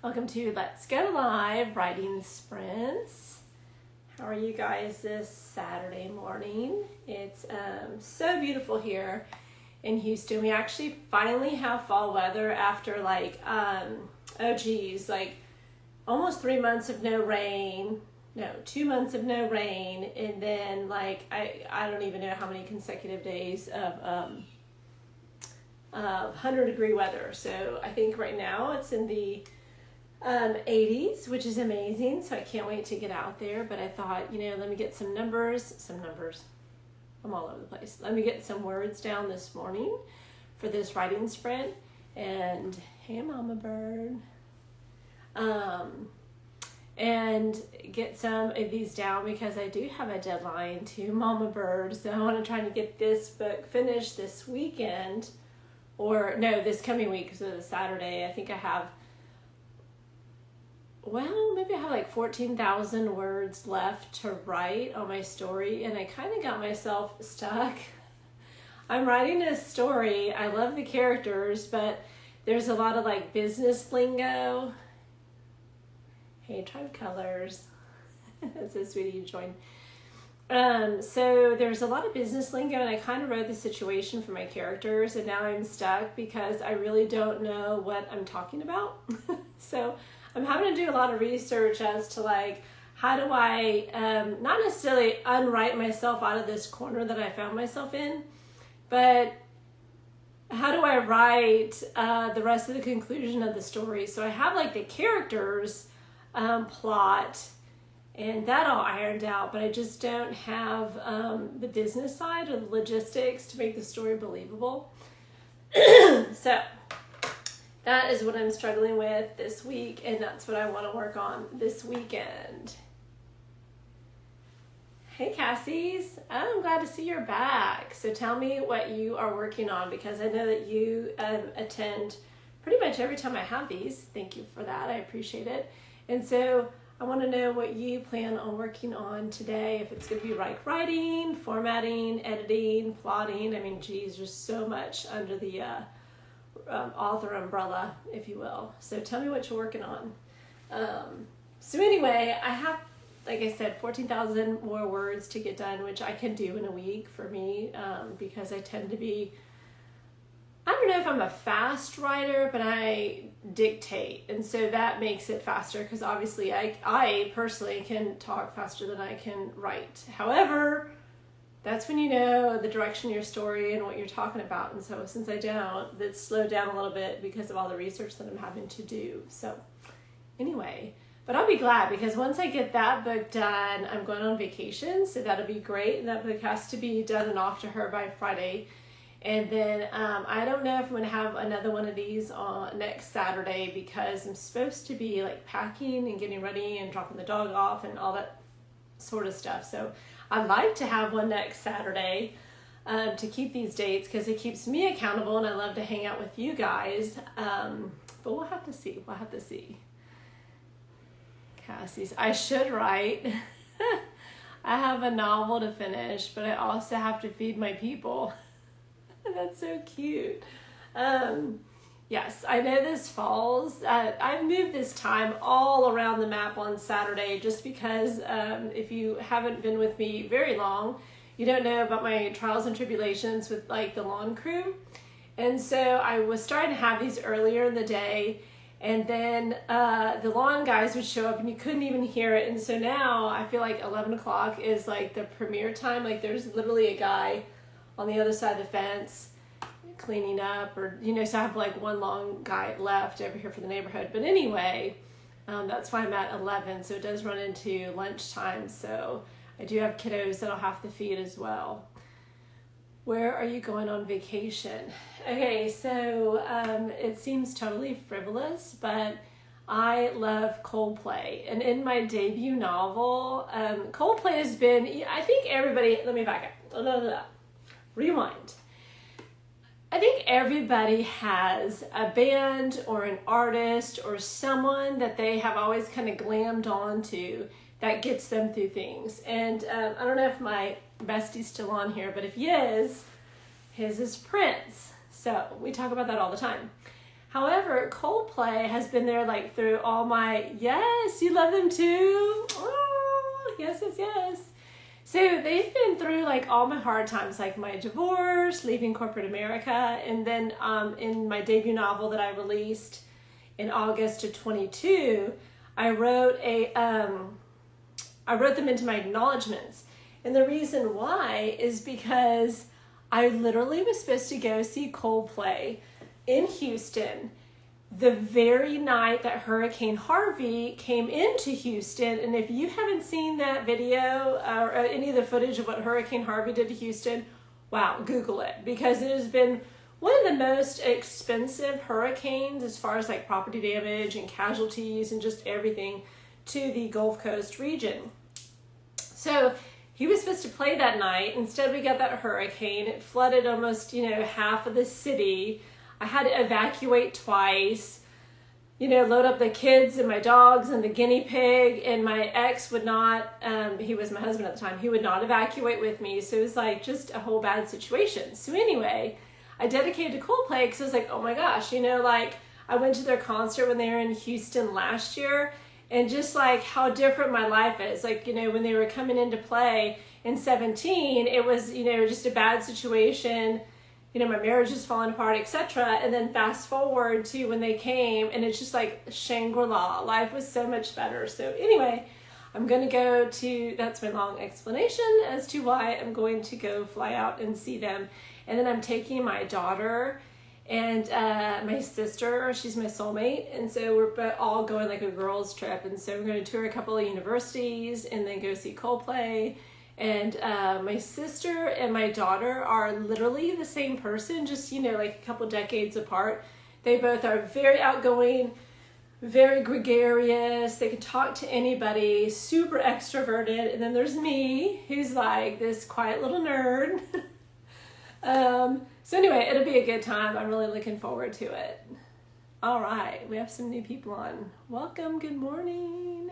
Welcome to Let's Go Live Writing Sprints. How are you guys this Saturday morning? It's so beautiful here in Houston. We actually finally have fall weather after almost 3 months of no rain. No, 2 months of no rain, and then I don't even know how many consecutive days of 100-degree weather. So I think right now it's in the 80s, which is amazing. So I can't wait to get out there. But I thought, let me get some numbers. I'm all over the place. Let me get some words down this morning for this writing sprint. And hey, Mama Bird. And get some of these down because I do have a deadline to Mama Bird. So I want to try to get this book finished this weekend. Or no, this coming week, so it's Saturday. I think I have, maybe I have 14,000 words left to write on my story, and I kind of got myself stuck. I'm writing a story. I love the characters, but there's a lot of business lingo. Hey, Tribe Colors. That's so sweet you joined. So there's a lot of business lingo, and I kind of wrote the situation for my characters, and now I'm stuck because I really don't know what I'm talking about. So I'm having to do a lot of research as to how do I, not necessarily unwrite myself out of this corner that I found myself in, but how do I write the rest of the conclusion of the story? So I have the characters, plot, and that all ironed out, but I just don't have the business side or the logistics to make the story believable. So that is what I'm struggling with this week, and that's what I want to work on this weekend. Hey, Cassie's. I'm glad to see you're back. So tell me what you are working on, because I know that you attend pretty much every time I have these. Thank you for that. I appreciate it. And so I want to know what you plan on working on today. If it's going to be writing, formatting, editing, plotting. I mean, geez, there's so much under the author umbrella, if you will. So tell me what you're working on. So anyway, I have, like I said, 14,000 more words to get done, which I can do in a week for me, because I tend to be, I don't know if I'm a fast writer, but I dictate. And so that makes it faster because obviously I personally can talk faster than I can write. However, that's when you know the direction of your story and what you're talking about. And so since I don't, that's slowed down a little bit because of all the research that I'm having to do. So anyway, but I'll be glad because once I get that book done, I'm going on vacation. So that'll be great. And that book has to be done and off to her by Friday. And then I don't know if I'm going to have another one of these on next Saturday because I'm supposed to be packing and getting ready and dropping the dog off and all that sort of stuff. So I'd like to have one next Saturday to keep these dates because it keeps me accountable, and I love to hang out with you guys. But we'll have to see. Cassie's, I should write. I have a novel to finish, but I also have to feed my people. That's so cute. Yes, I know this falls. I've moved this time all around the map on Saturday just because if you haven't been with me very long, you don't know about my trials and tribulations with the lawn crew. And so I was starting to have these earlier in the day, and then the lawn guys would show up and you couldn't even hear it. And so now I feel 11 o'clock is the premiere time. There's literally a guy on the other side of the fence cleaning up, or so I have one long guy left over here for the neighborhood. But anyway, that's why I'm at 11, so it does run into lunchtime. So I do have kiddos that I'll have to feed as well. Where are you going on vacation? Okay, so it seems totally frivolous, but I love Coldplay. And in my debut novel, Coldplay has been, I think everybody, let me back up. Rewind. I think everybody has a band or an artist or someone that they have always kind of glammed onto that gets them through things. And I don't know if my bestie's still on here, but if he is, his is Prince. So we talk about that all the time. However, Coldplay has been there like through all my, yes, you love them too? Oh, yes, yes, yes. So they've been through like all my hard times, like my divorce, leaving corporate America, and then in my debut novel that I released in August of 22, I wrote them into my acknowledgments. And the reason why is because I literally was supposed to go see Coldplay in Houston the very night that Hurricane Harvey came into Houston. And if you haven't seen that video or any of the footage of what Hurricane Harvey did to Houston, wow, Google it, because it has been one of the most expensive hurricanes as far as like property damage and casualties and just everything to the Gulf Coast region. So he was supposed to play that night. Instead, we got that hurricane. It flooded almost, half of the city. I had to evacuate twice, load up the kids and my dogs and the guinea pig, and my ex would not, he was my husband at the time, he would not evacuate with me. So it was like just a whole bad situation. So anyway, I dedicated to Coldplay because I was like, oh my gosh, I went to their concert when they were in Houston last year, and just like how different my life is. Like, when they were coming into play in 17, it was, just a bad situation. My marriage is falling apart, etc. And then fast forward to when they came, and it's just like Shangri-La. Life was so much better. So anyway, I'm going to go to, that's my long explanation as to why I'm going to go fly out and see them. And then I'm taking my daughter and my sister, she's my soulmate. And so we're all going like a girls trip. And so we're going to tour a couple of universities and then go see Coldplay. And my sister and my daughter are literally the same person, just, like a couple decades apart. They both are very outgoing, very gregarious. They can talk to anybody, super extroverted. And then there's me, who's like this quiet little nerd. So anyway, it'll be a good time. I'm really looking forward to it. All right, we have some new people on. Welcome, good morning.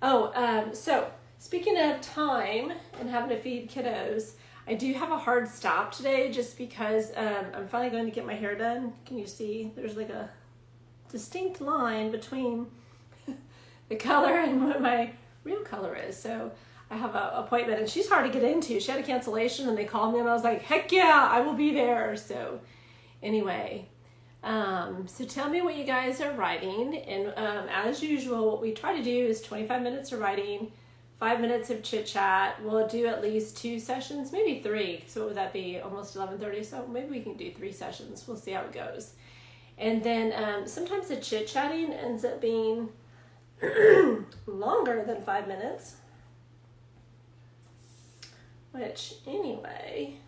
So speaking of time and having to feed kiddos, I do have a hard stop today just because I'm finally going to get my hair done. Can you see? There's like a distinct line between the color and what my real color is. So I have an appointment, and she's hard to get into. She had a cancellation, and they called me, and I was like, heck yeah, I will be there. So anyway, so tell me what you guys are writing. And as usual, what we try to do is 25 minutes of writing, 5 minutes of chit chat. We'll do at least 2 sessions, maybe 3. So what would that be? Almost 11:30. So maybe we can do 3 sessions. We'll see how it goes. And then sometimes the chit chatting ends up being longer than 5 minutes. Which anyway,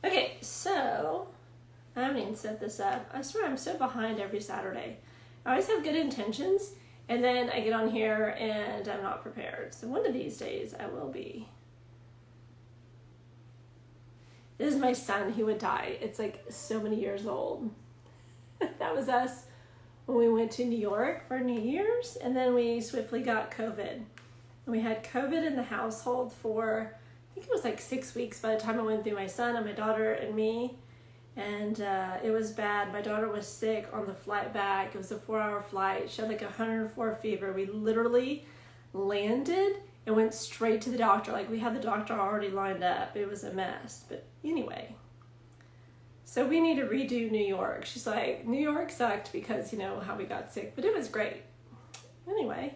okay. So I haven't even set this up. I swear I'm so behind every Saturday. I always have good intentions, and then I get on here and I'm not prepared. So one of these days I will be. This is my son. He would die. It's like so many years old. That was us when we went to New York for New Year's, and then we swiftly got COVID. And we had COVID in the household for, I think it was like 6 weeks by the time I went through my son and my daughter and me. And it was bad. My daughter was sick on the flight back. It was a 4-hour flight. She had like 104 fever. We literally landed and went straight to the doctor. Like we had the doctor already lined up. It was a mess. But anyway, so we need to redo New York. She's like, New York sucked because, you know, how we got sick. But it was great. Anyway.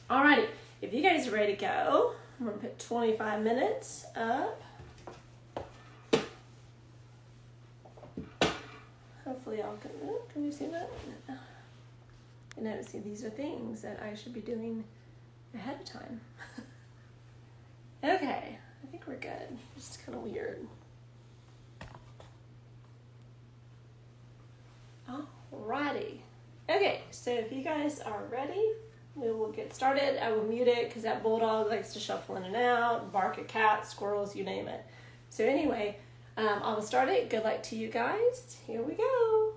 Alrighty. If you guys are ready to go, I'm going to put 25 minutes up. Hopefully y'all can you see that? And I see these are things that I should be doing ahead of time. Okay, I think we're good. It's kind of weird. Alrighty. Okay, so if you guys are ready, we will get started. I will mute it because that bulldog likes to shuffle in and out, bark at cats, squirrels, you name it. So anyway, I will start it. Good luck to you guys. Here we go.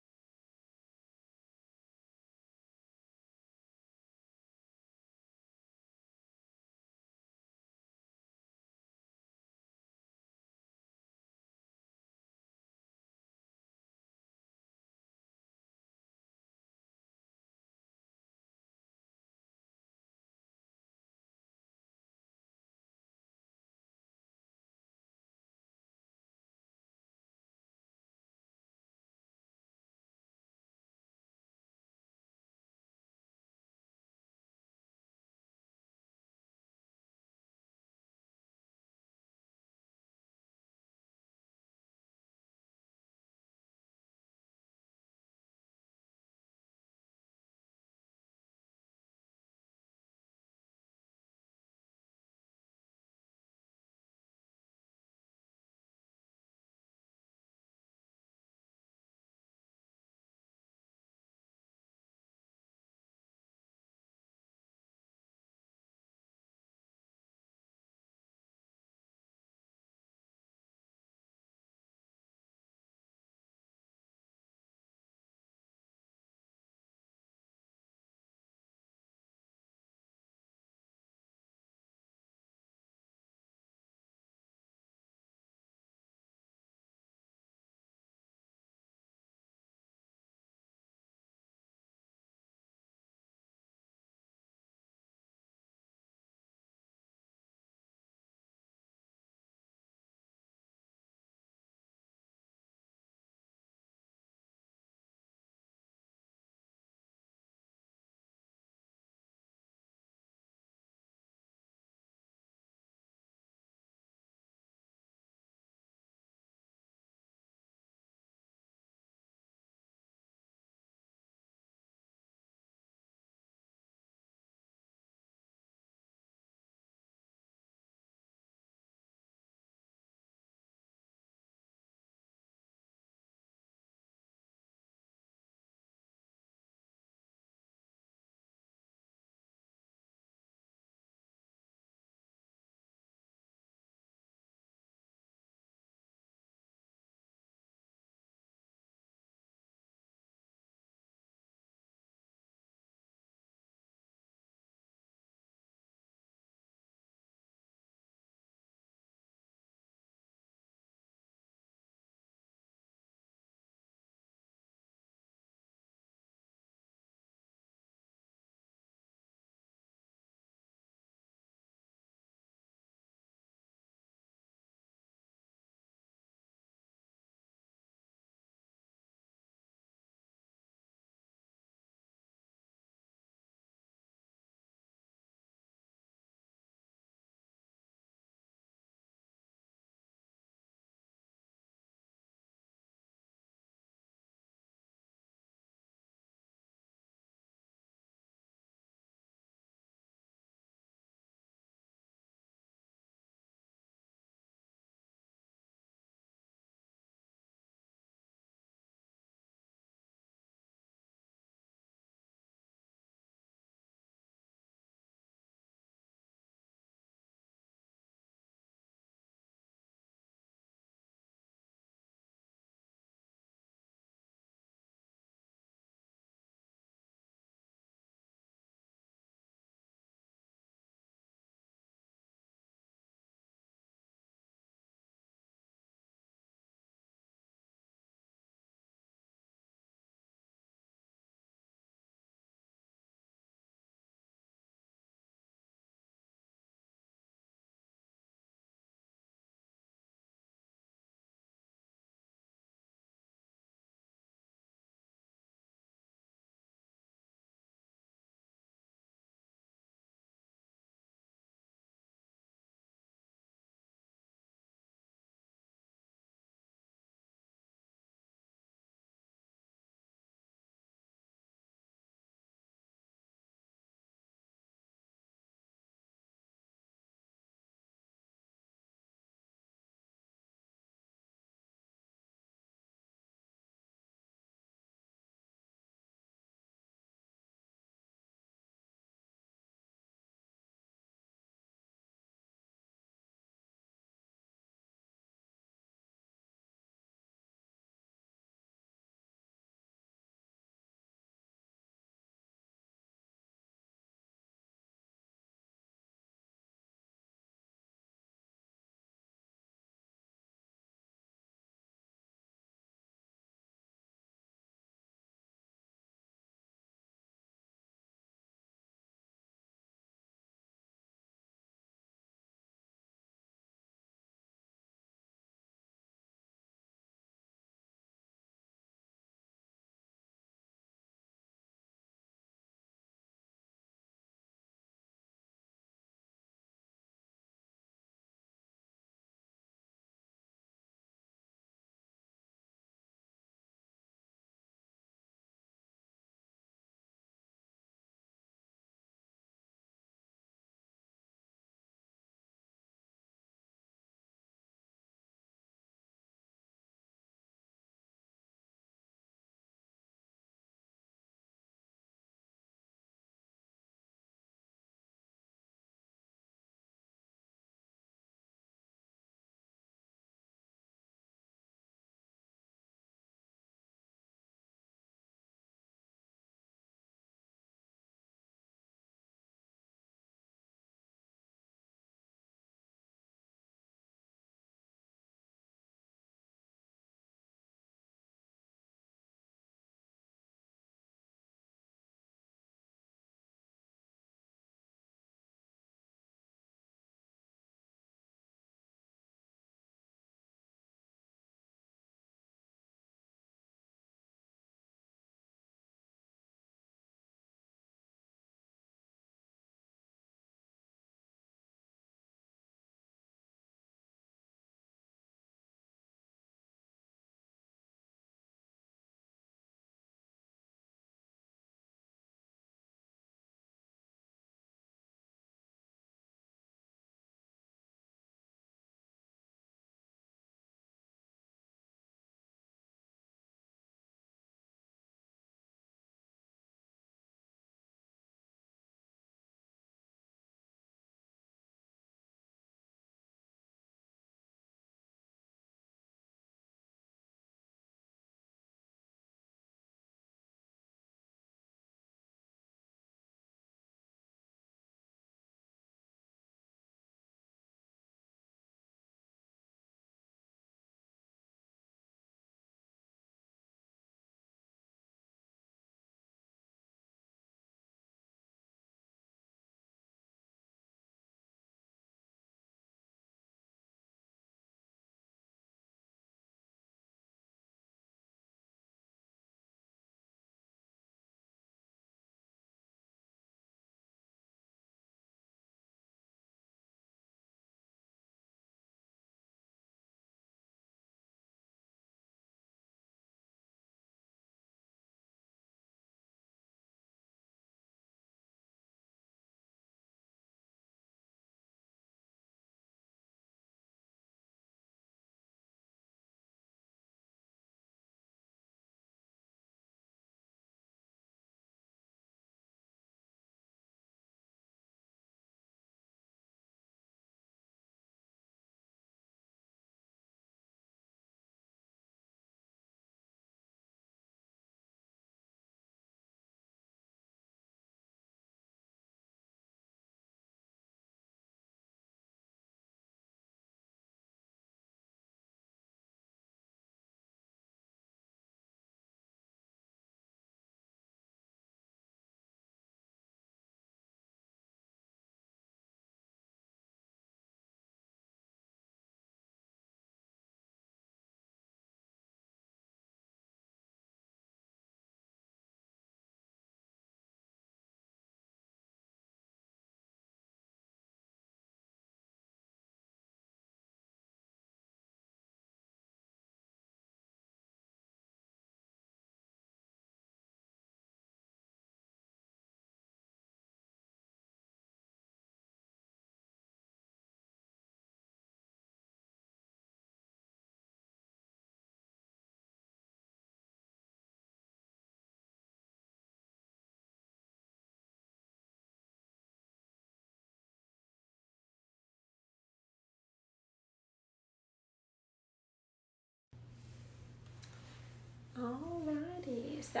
Alrighty, so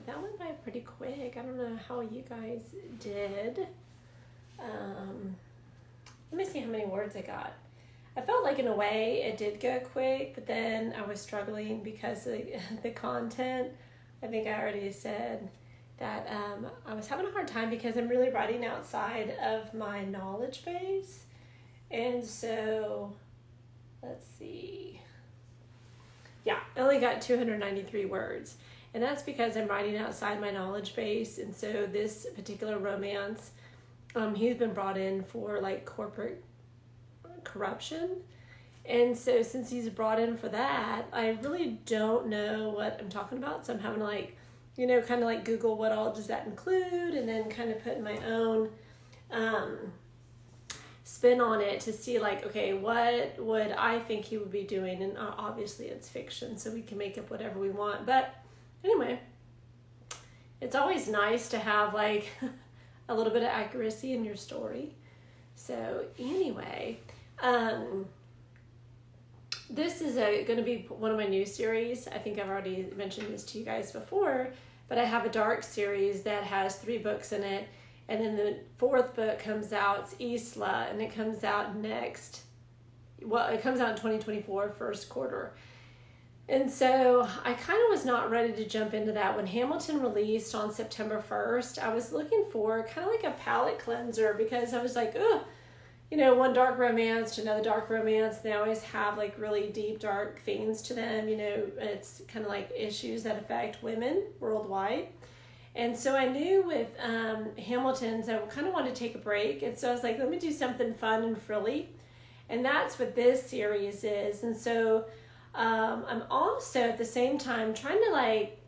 that went by pretty quick. I don't know how you guys did. Let me see how many words I got. I felt like in a way it did go quick, but then I was struggling because of the content. I think I already said that I was having a hard time because I'm really writing outside of my knowledge base. And so, let's see. Yeah, I only got 293 words. And that's because I'm writing outside my knowledge base. And so this particular romance, he's been brought in for like corporate corruption. And so since he's brought in for that, I really don't know what I'm talking about. So I'm having to like, you know, kind of like Google what all does that include, and then kind of put my own spin on it to see like, okay, what would I think he would be doing? And obviously it's fiction, so we can make up whatever we want. But anyway, it's always nice to have like a little bit of accuracy in your story. So anyway, this is going to be one of my new series. I think I've already mentioned this to you guys before, but I have a dark series that has 3 books in it. And then the 4th book comes out, it's Isla, and it comes out it comes out in 2024, first quarter. And so I kind of was not ready to jump into that. When Hamilton released on September 1st, I was looking for kind of like a palate cleanser because I was like, ugh, you know, one dark romance to another dark romance. They always have like really deep, dark themes to them. You know, it's kind of like issues that affect women worldwide. And so I knew with Hamilton's, I kind of wanted to take a break. And so I was like, let me do something fun and frilly. And that's what this series is. And so I'm also at the same time trying to like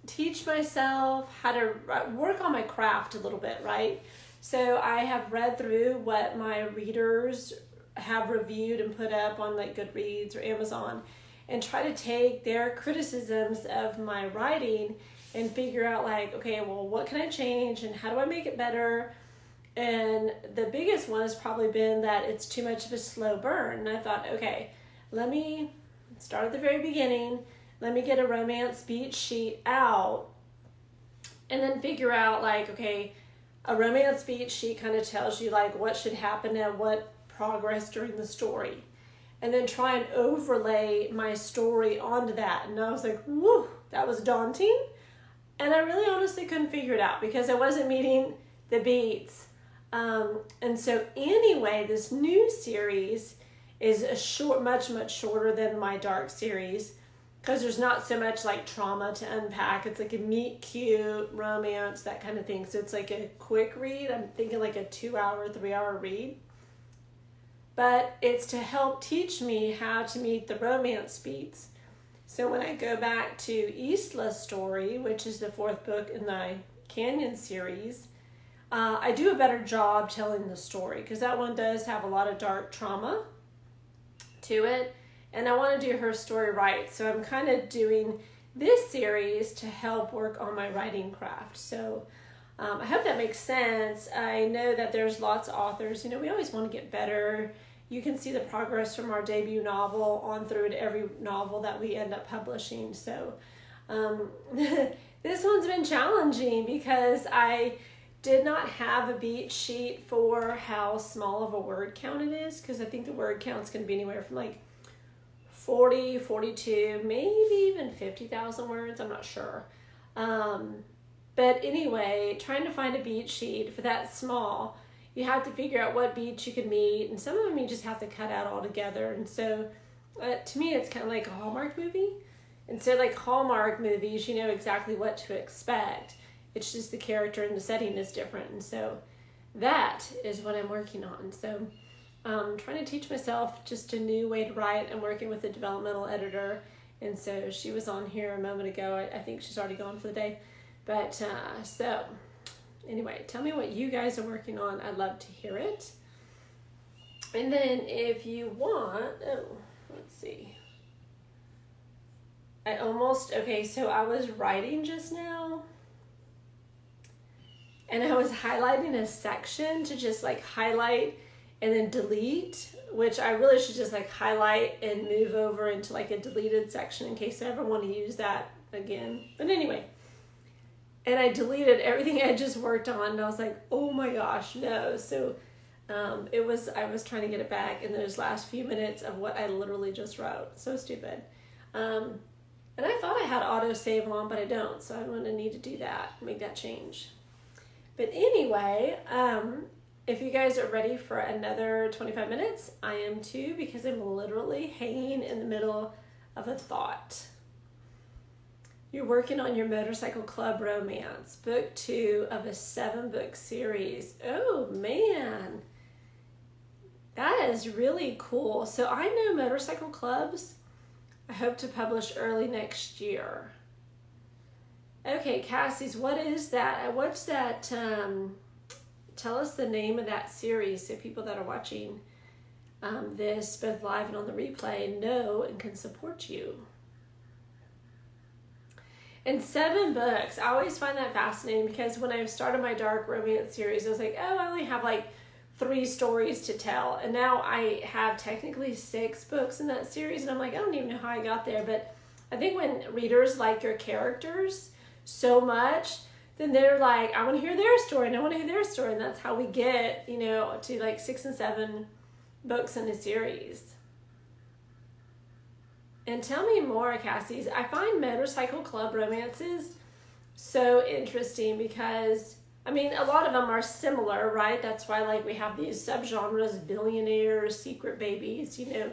teach myself how to work on my craft a little bit, right? So I have read through what my readers have reviewed and put up on like Goodreads or Amazon and try to take their criticisms of my writing and figure out like, okay, well, what can I change and how do I make it better? And the biggest one has probably been that it's too much of a slow burn. And I thought, okay, let me start at the very beginning. Let me get a romance beat sheet out and then figure out like, okay, a romance beat sheet kind of tells you like what should happen at what progress during the story. And then try and overlay my story onto that. And I was like, whew, that was daunting. And I really honestly couldn't figure it out because I wasn't meeting the beats. And so anyway, this new series is much shorter than my dark series because there's not so much like trauma to unpack. It's like a meet cute romance, that kind of thing. So it's like a quick read. I'm thinking like a 2-hour, 3-hour read. But it's to help teach me how to meet the romance beats. So when I go back to Isla's story, which is the 4th book in the Canyon series, I do a better job telling the story because that one does have a lot of dark trauma to it. And I want to do her story right. So I'm kind of doing this series to help work on my writing craft. So I hope that makes sense. I know that there's lots of authors, you know, we always want to get better. You can see the progress from our debut novel on through to every novel that we end up publishing. So this one's been challenging because I did not have a beat sheet for how small of a word count it is because I think the word count's going to be anywhere from like 40, 42, maybe even 50,000 words. I'm not sure. But anyway, trying to find a beat sheet for that small, you have to figure out what beats you can meet, and some of them you just have to cut out altogether. And so to me, it's kind of like a Hallmark movie. And so like Hallmark movies, you know exactly what to expect. It's just the character and the setting is different. And so that is what I'm working on. So trying to teach myself just a new way to write. I'm working with a developmental editor. And so she was on here a moment ago. I think she's already gone for the day. But so anyway, tell me what you guys are working on. I'd love to hear it. And then if you want, let's see. So I was writing just now. And I was highlighting a section to just like highlight and then delete, which I really should just like highlight and move over into like a deleted section in case I ever want to use that again. But anyway, and I deleted everything I just worked on, and I was like, oh my gosh, no. So I was trying to get it back in those last few minutes of what I literally just wrote. So stupid. And I thought I had autosave on, but I don't. So I'm going to need to do that, make that change. But anyway, if you guys are ready for another 25 minutes, I am too, because I'm literally hanging in the middle of a thought. You're working on your motorcycle club romance, book 2 of a 7-book series. Oh man, that is really cool. So I know motorcycle clubs. I hope to publish early next year. Okay, Cassie's, what is that? What's that? Tell us the name of that series so people that are watching this, both live and on the replay, know and can support you. And 7 books, I always find that fascinating, because when I started my dark romance series, I was like, oh, I only have like 3 stories to tell. And now I have technically 6 books in that series. And I'm like, I don't even know how I got there. But I think when readers like your characters so much, then they're like, I want to hear their story and I want to hear their story. And that's how we get, you know, to like 6 and 7 books in a series. And tell me more, Cassie's. I find motorcycle club romances so interesting because, I mean, a lot of them are similar, right? That's why, like, we have these subgenres, billionaires, secret babies, you know.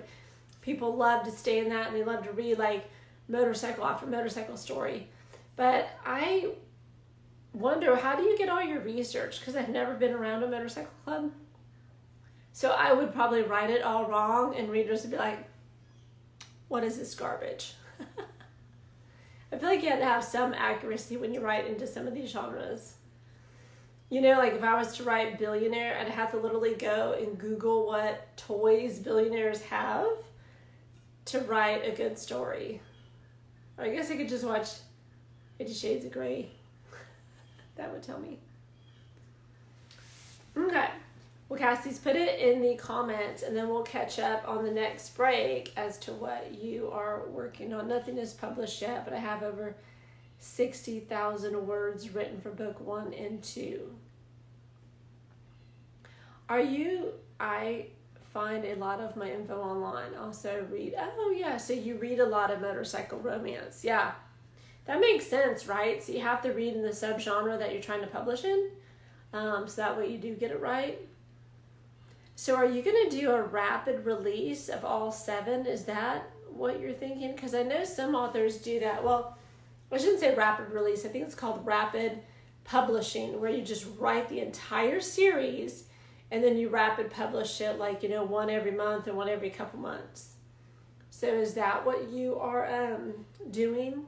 People love to stay in that, and they love to read, like, motorcycle after motorcycle story. But I wonder, how do you get all your research? Because I've never been around a motorcycle club. So I would probably write it all wrong, and readers would be like, what is this garbage? I feel like you have to have some accuracy when you write into some of these genres. You know, like if I was to write billionaire, I'd have to literally go and Google what toys billionaires have to write a good story. Or I guess I could just watch 50 Shades of Grey. That would tell me. Okay. Well, Cassie's, put it in the comments, and then we'll catch up on the next break as to what you are working on. Nothing is published yet, but I have over 60,000 words written for book 1 and 2. I find a lot of my info online. Also read, oh yeah, so you read a lot of motorcycle romance. Yeah, that makes sense, right? So you have to read in the subgenre that you're trying to publish in, so that way you do get it right. So are you going to do a rapid release of all 7? Is that what you're thinking? Because I know some authors do that. Well, I shouldn't say rapid release. I think it's called rapid publishing, where you just write the entire series and then you rapid publish it, like, you know, 1 every month and 1 every couple months. So is that what you are doing?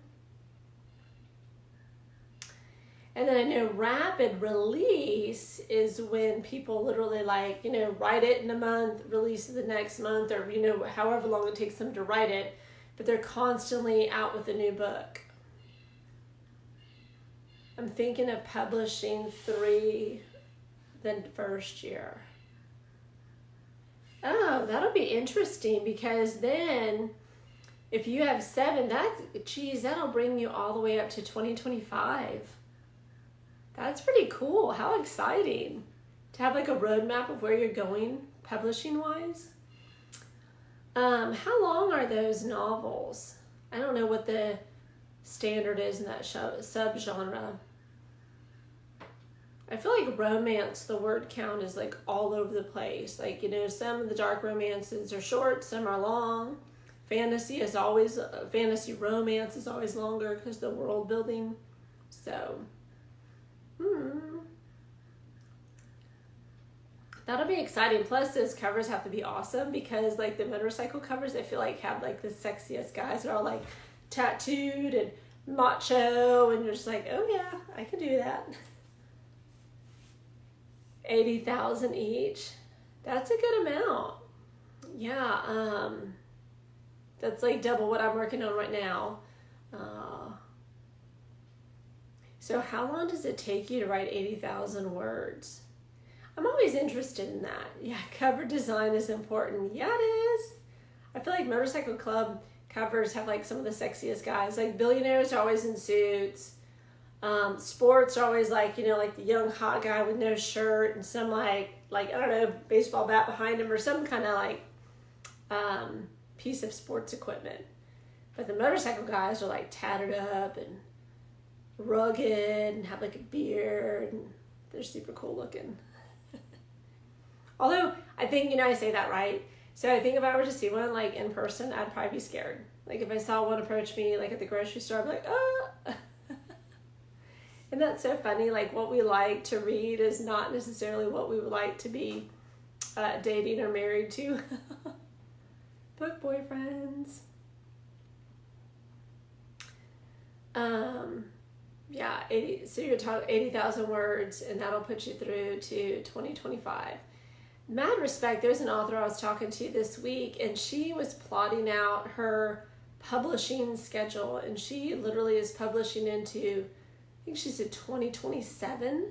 And then I know rapid release is when people literally, like, you know, write it in a month, release it the next month, or, you know, however long it takes them to write it, but they're constantly out with a new book. I'm thinking of publishing 3 the first year. Oh, that'll be interesting, because then if you have 7, that'll bring you all the way up to 2025. That's pretty cool. How exciting to have like a roadmap of where you're going publishing wise. How long are those novels? I don't know what the standard is in that subgenre. I feel like romance, the word count is like all over the place. Like, you know, some of the dark romances are short, some are long. Fantasy romance is always longer because the world building. So, that'll be exciting. Plus, those covers have to be awesome, because like the motorcycle covers, I feel like have like the sexiest guys that are like tattooed and macho, and you're just like, oh yeah, I can do that. 80,000 each. That's a good amount. Yeah, that's like double what I'm working on right now. So how long does it take you to write 80,000 words? I'm always interested in that. Yeah, cover design is important. Yeah, it is. I feel like Motorcycle Club covers have like some of the sexiest guys. Like billionaires are always in suits. Sports are always like, you know, like the young hot guy with no shirt and some like I don't know, baseball bat behind him or some kind of like piece of sports equipment. But the motorcycle guys are like tattered up and rugged and have like a beard and they're super cool looking. Although I think, you know, I say that right. So I think if I were to see one like in person, I'd probably be scared. Like if I saw one approach me like at the grocery store, I'd be like, ah. And that's so funny. Like what we like to read is not necessarily what we would like to be dating or married to. Book boyfriends. Yeah, so you're talking 80,000 words and that'll put you through to 2025. Mad respect, there's an author I was talking to this week and she was plotting out her publishing schedule and she literally is publishing into, I think she said 2027.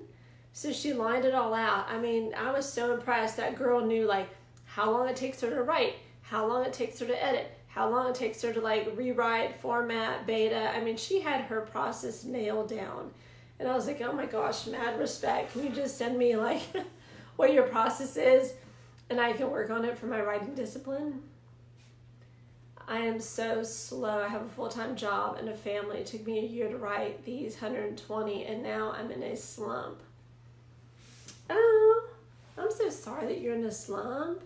So she lined it all out. I mean, I was so impressed. That girl knew like how long it takes her to write, how long it takes her to edit, how long it takes her to like rewrite, format, beta. I mean, she had her process nailed down. And I was like, oh my gosh, mad respect. Can you just send me like what your process is and I can work on it for my writing discipline? I am so slow. I have a full-time job and a family. It took me a year to write these 120 and now I'm in a slump. Oh, I'm so sorry that you're in a slump.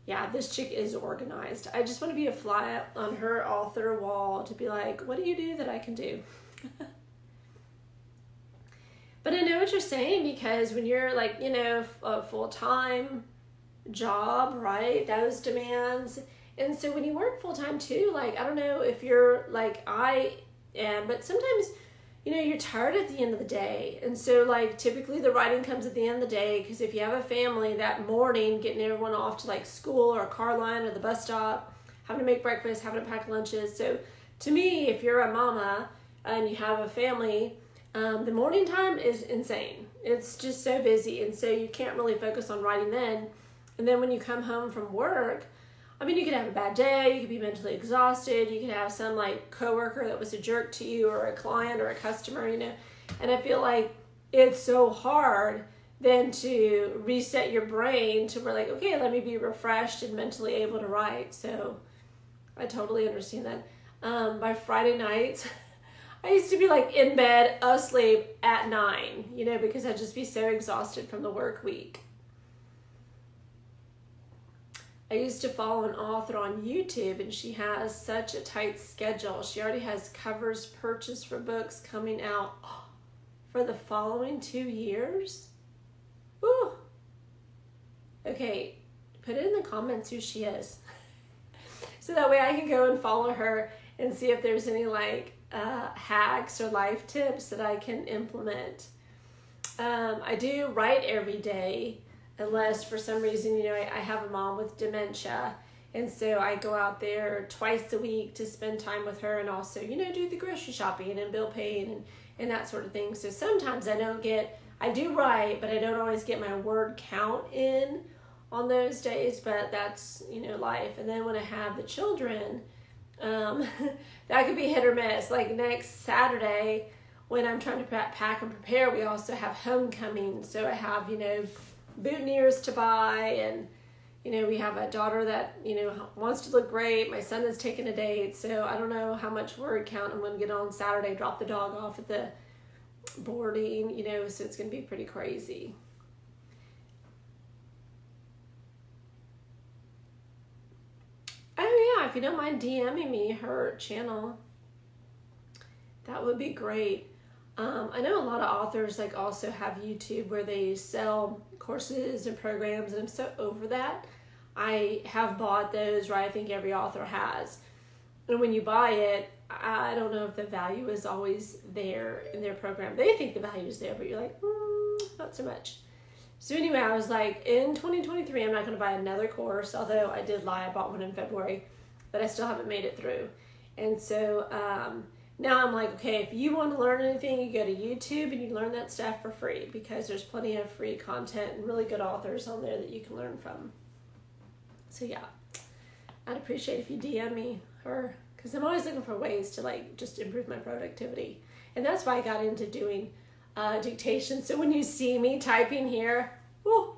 Yeah, this chick is organized. I just want to be a fly on her author wall to be like, what do you do that I can do? But I know what you're saying because when you're like, you know, a full-time job, right? Those demands. And so when you work full-time too, like, I don't know if you're like I am, but sometimes, you know, you're tired at the end of the day. And so like typically the writing comes at the end of the day because if you have a family that morning, getting everyone off to like school or a car line or the bus stop, having to make breakfast, having to pack lunches. So to me, if you're a mama and you have a family, the morning time is insane. It's just so busy. And so you can't really focus on writing then. And then when you come home from work, I mean, you could have a bad day, you could be mentally exhausted, you could have some like coworker that was a jerk to you or a client or a customer, you know, and I feel like it's so hard then to reset your brain to where like, okay, let me be refreshed and mentally able to write. So I totally understand that. By Friday nights, I used to be like in bed, asleep at 9, you know, because I'd just be so exhausted from the work week. I used to follow an author on YouTube and she has such a tight schedule. She already has covers purchased for books coming out for the following 2 years. Woo. Okay, put it in the comments who she is. So that way I can go and follow her and see if there's any like hacks or life tips that I can implement. I do write every day. Unless for some reason, you know, I have a mom with dementia. And so I go out there twice a week to spend time with her and also, you know, do the grocery shopping and bill paying and that sort of thing. So sometimes I do write, but I don't always get my word count in on those days. But that's, you know, life. And then when I have the children, that could be hit or miss. Like next Saturday when I'm trying to pack and prepare, we also have homecoming. So I have, you know, boutonnieres to buy and you know we have a daughter that you know wants to look great. My son is taking a date, so I don't know how much word count I'm going to get on Saturday. Drop the dog off at the boarding, you know, so it's going to be pretty crazy. Oh yeah, if you don't mind DMing me her channel, that would be great. I know a lot of authors like also have YouTube where they sell courses and programs, and I'm so over that. I have bought those, right? I think every author has. And when you buy it, I don't know if the value is always there in their program. They think the value is there, but you're like, not so much. So anyway, I was like, in 2023, I'm not going to buy another course, although I did lie. I bought one in February, but I still haven't made it through. And so, now I'm like, okay, if you want to learn anything, you go to YouTube and you learn that stuff for free because there's plenty of free content and really good authors on there that you can learn from. So yeah, I'd appreciate if you DM me or because I'm always looking for ways to like just improve my productivity. And that's why I got into doing dictation. So when you see me typing here,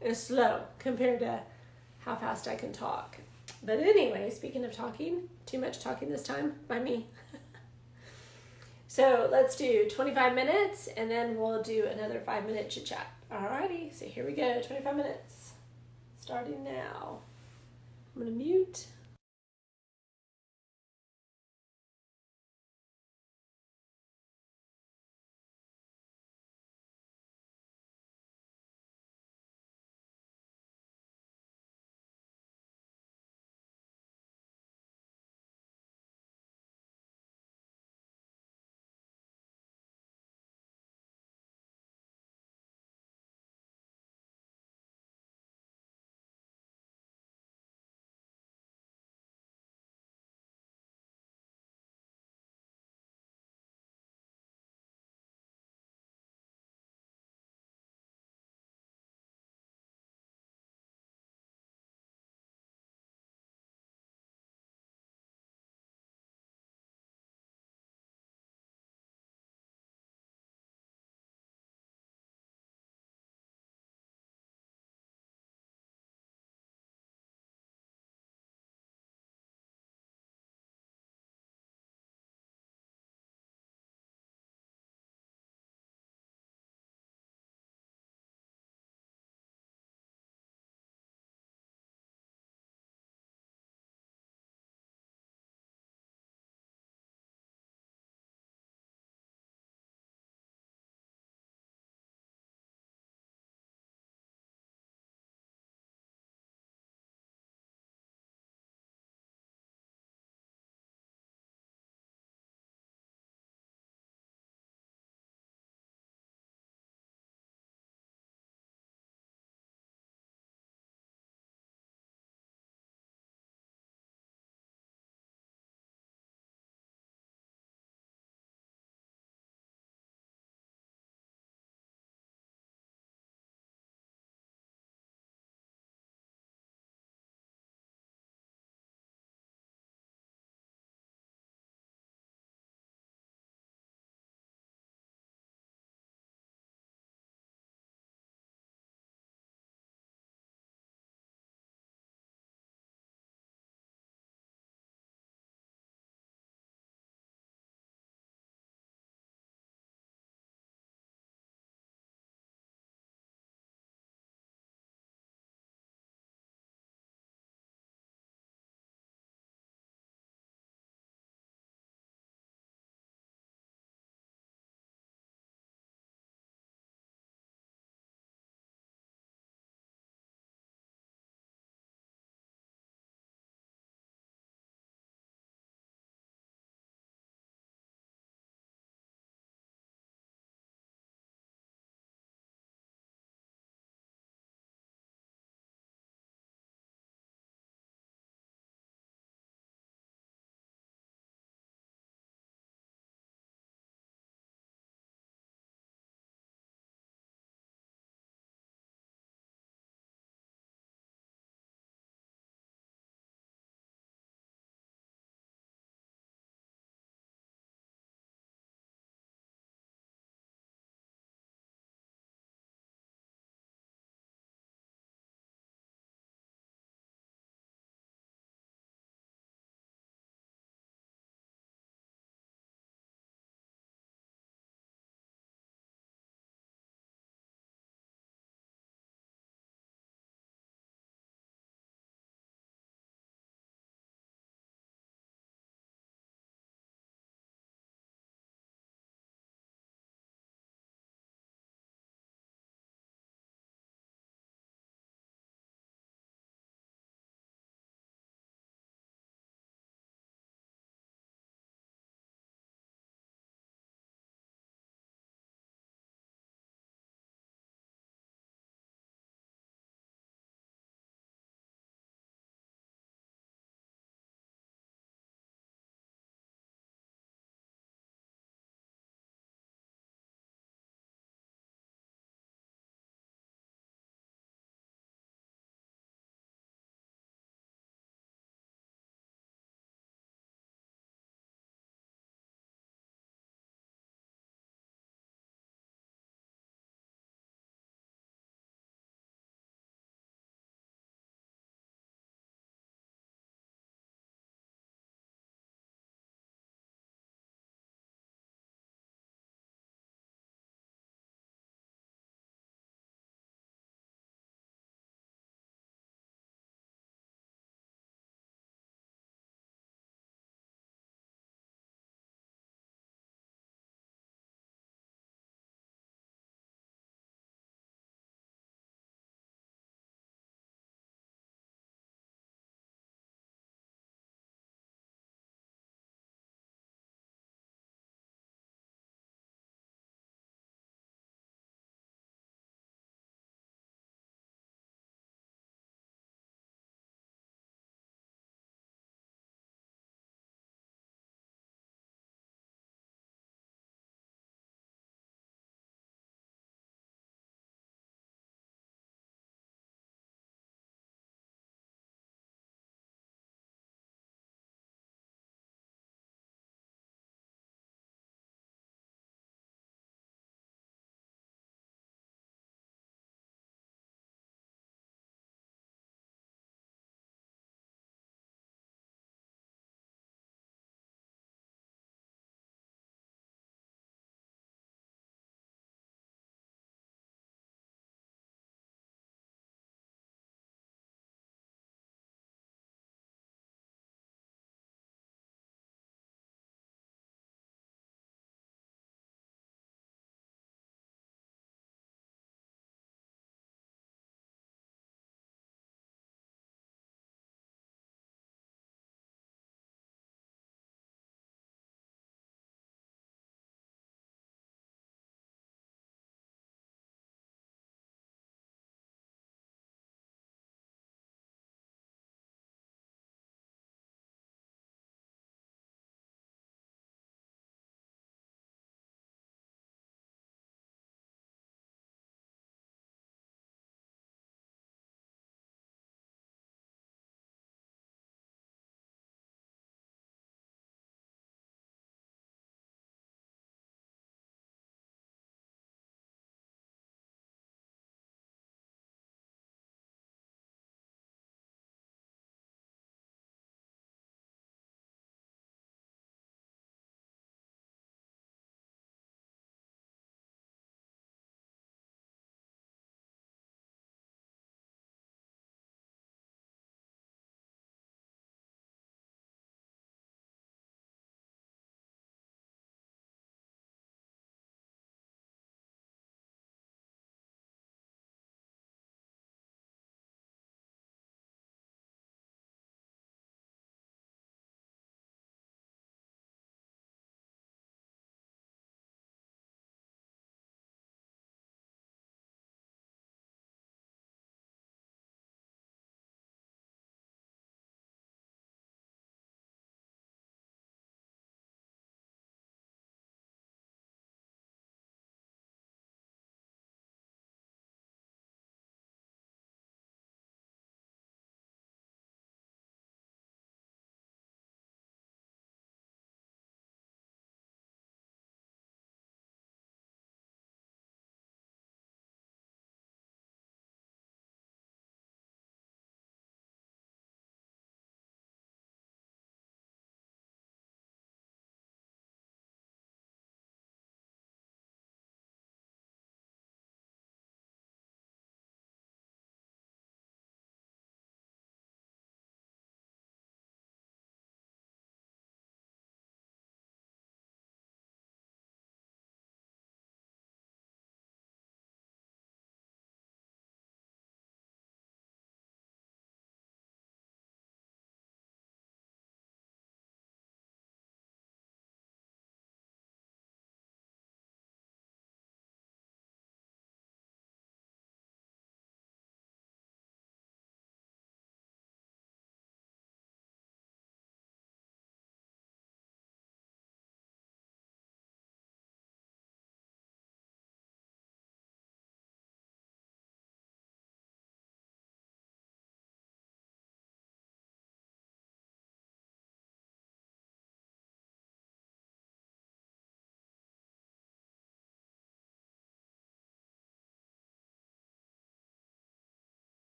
it's slow compared to how fast I can talk. But anyway, speaking of talking, too much talking this time by me. So let's do 25 minutes and then we'll do another 5-minute chit chat. Alrighty, so here we go, 25 minutes. Starting now. I'm gonna mute.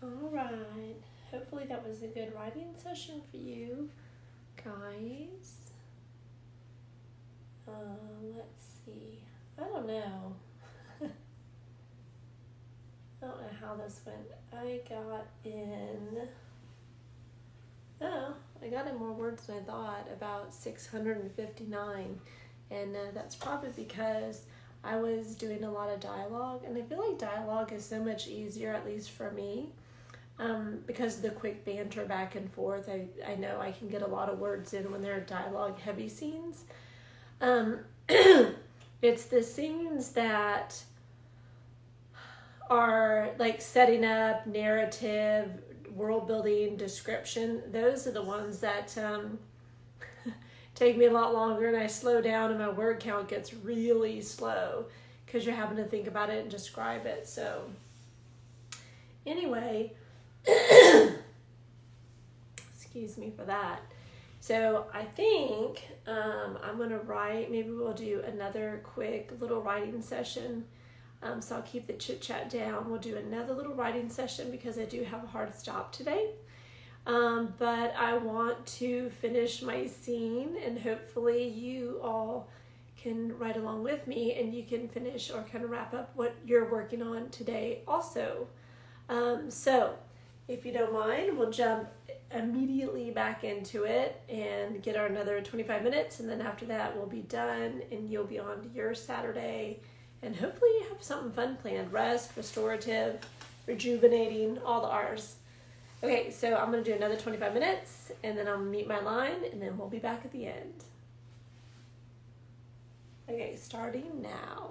All right. Hopefully that was a good writing session for you guys. Let's see. I don't know. I don't know how this went. I got in more words than I thought, about 659. And that's probably because I was doing a lot of dialogue. And I feel like dialogue is so much easier, at least for me, because of the quick banter back and forth. I know I can get a lot of words in when there are dialogue heavy scenes. It's the scenes that are like setting up, narrative, world building, description. Those are the ones that take me a lot longer, and I slow down and my word count gets really slow because you're having to think about it and describe it. So anyway, excuse me for that. So I think I'm going to write, maybe we'll do another quick little writing session. So I'll keep the chit-chat down. We'll do another little writing session because I do have a hard stop today. But I want to finish my scene, and hopefully you all can write along with me and you can finish or kind of wrap up what you're working on today also. So if you don't mind, we'll jump immediately back into it and get our another 25 minutes. And then after that, we'll be done and you'll be on to your Saturday. And hopefully you have something fun planned. Rest, restorative, rejuvenating, all the R's. Okay, so I'm going to do another 25 minutes and then I'll meet my line and then we'll be back at the end. Okay, starting now.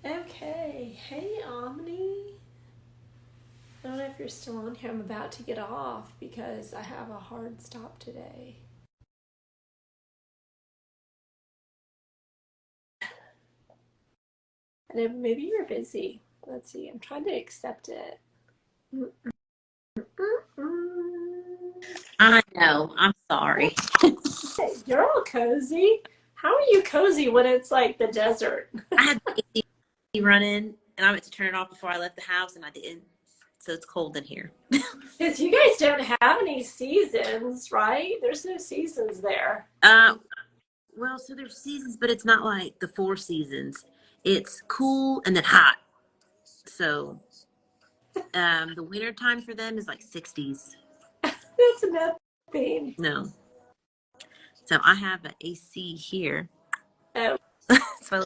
Okay. Hey, Omni. I don't know if you're still on here. I'm about to get off because I have a hard stop today. And then maybe you're busy. Let's see. I'm trying to accept it. I know. I'm sorry. Hey, you're all cozy. How are you cozy when it's like the desert? I had the AC running, and I meant to turn it off before I left the house, and I didn't. So it's cold in here. Because you guys don't have any seasons, right? There's no seasons there. Well, so there's seasons, but it's not like the 4 seasons. It's cool and then hot. So the winter time for them is like 60s. That's nothing. No. So I have an AC here. Oh. So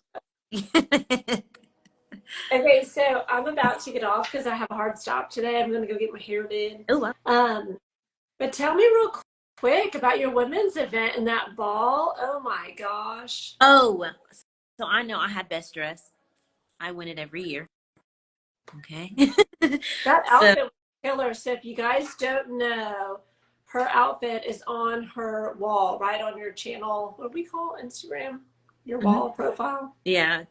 Okay, so I'm about to get off because I have a hard stop today. I'm going to go get my hair did. oh, wow. But tell me real quick about your women's event and that ball. Oh my gosh. Oh, so I know I had best dress. I win it every year. Okay. That So outfit was killer. So if you guys don't know, her outfit is on her wall, right on your channel. What do we call it? Instagram? Your wall profile? yeah.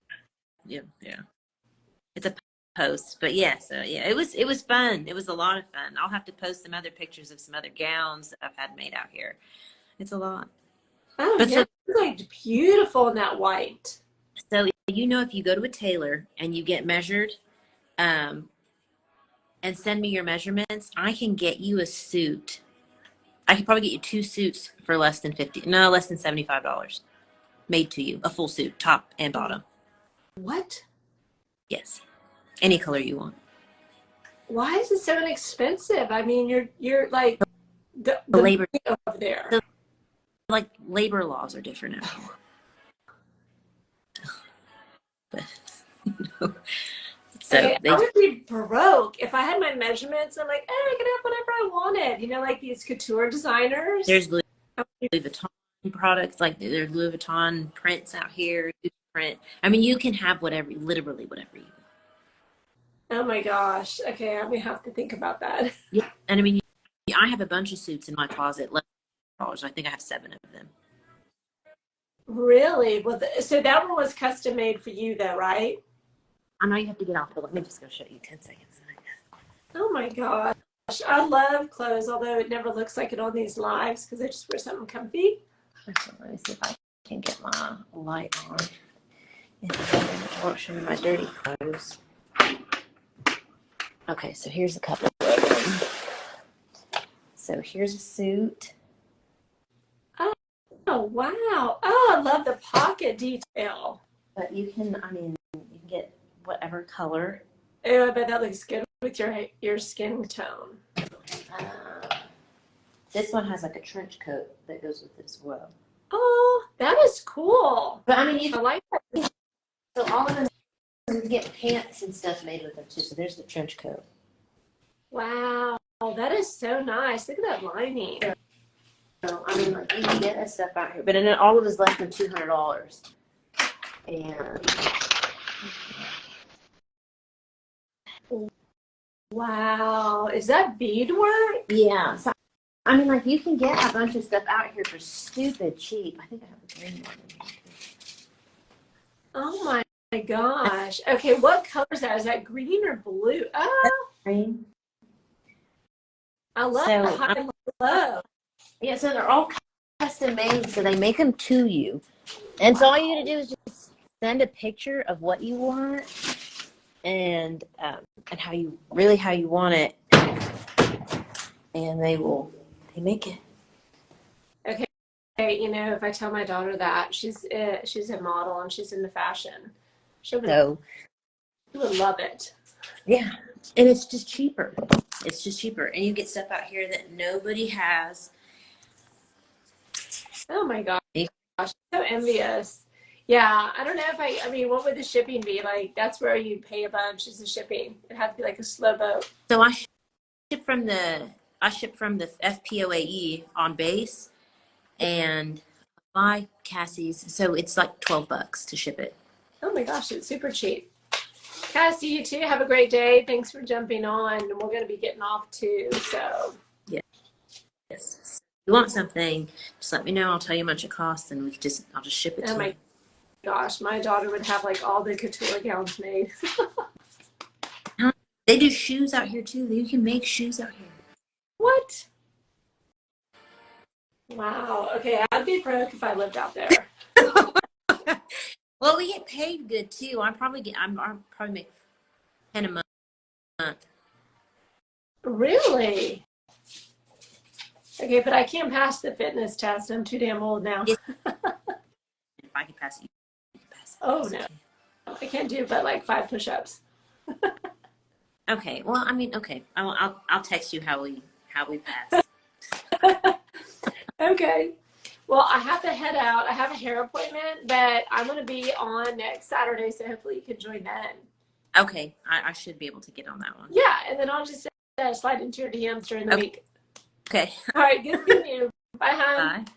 It's a post, but yeah, so yeah, it was fun. It was a lot of fun. I'll have to post some other pictures of some other gowns that I've had made out here. It's a lot. Oh, But yeah. It's like beautiful in that white. so if you go to a tailor and you get measured, and send me your measurements, I can get you a suit. I could probably get you 2 suits for less than $75 made to you, a full suit, top and bottom. What? Yes, any color you want. Why is it so inexpensive? I mean, you're like the labor over there. the, like labor laws are different out here. But, so okay, I would be broke if I had my measurements. I'm like, I could have whatever I wanted. You know, like these couture designers. there's Louis Vuitton products, like there's Louis Vuitton prints out here. Print. I mean, you can have literally whatever you want. Oh my gosh. Okay, I'm gonna have to think about that. Yeah, and I mean, I have a bunch of suits in my closet. $11. I think I have 7 of them. Really? Well, so that one was custom made for you, though, right? I know you have to get off, but let me just go show you 10 seconds. Oh my gosh. I love clothes, although it never looks like it on these lives because I just wear something comfy. Actually, let me see if I can get my light on. I won't show you my dirty clothes. Okay, so here's a couple of them. So here's a suit. Oh, wow. Oh, I love the pocket detail. But you can get whatever color. Oh, I bet that looks good with your skin tone. This one has like a trench coat that goes with it as well. Oh, that is cool. But I mean, I like that. So all of them, you can get pants and stuff made with them too. So there's the trench coat. Wow. Oh, that is so nice. Look at that lining. So, I mean, like, you can get that stuff out here, but then all of it is less than $200. And wow, is that beadwork? yeah, so I mean, like, you can get a bunch of stuff out here for stupid cheap. I think I have a green one. Oh my gosh. Okay, what color is that? Is that green or blue? Oh, Green. I love the high low. Yeah, so they're all custom made, so they make them to you. And so all you gotta do is just send a picture of what you want and how you want it, and they make it. Okay, you know, if I tell my daughter that she's a model and she's into fashion, she would love it. Yeah, and it's just cheaper. And you get stuff out here that nobody has. Oh my gosh, I'm so envious. Yeah, I don't know if I mean, what would the shipping be? Like, that's where you pay a bunch is the shipping. It'd have to be like a slow boat. So I ship from the FPOAE on base and buy Cassie's. So it's like $12 to ship it. Oh my gosh, it's super cheap. Guys, see you too. Have a great day. Thanks for jumping on. We're going to be getting off too. So, yes. If you want something, just let me know. I'll tell you how much it costs, and I'll just ship it to you. Oh my gosh, my daughter would have like all the couture gowns made. They do shoes out here too. You can make shoes out here. What? Wow. Okay, I'd be broke if I lived out there. Well, we get paid good too. I'll probably make 10 a month. Really? Okay, but I can't pass the fitness test. I'm too damn old now. If I can pass it, you can pass it. Oh no, I can't do but like 5 push-ups. Okay. Well, I mean, okay. I'll text you how we pass. Okay. Well, I have to head out. I have a hair appointment, but I'm going to be on next Saturday, so hopefully you can join then. Okay. I should be able to get on that one. Yeah, and then I'll just slide into your DMs during the week. Okay. All right. Good seeing you. Bye, hon. Bye.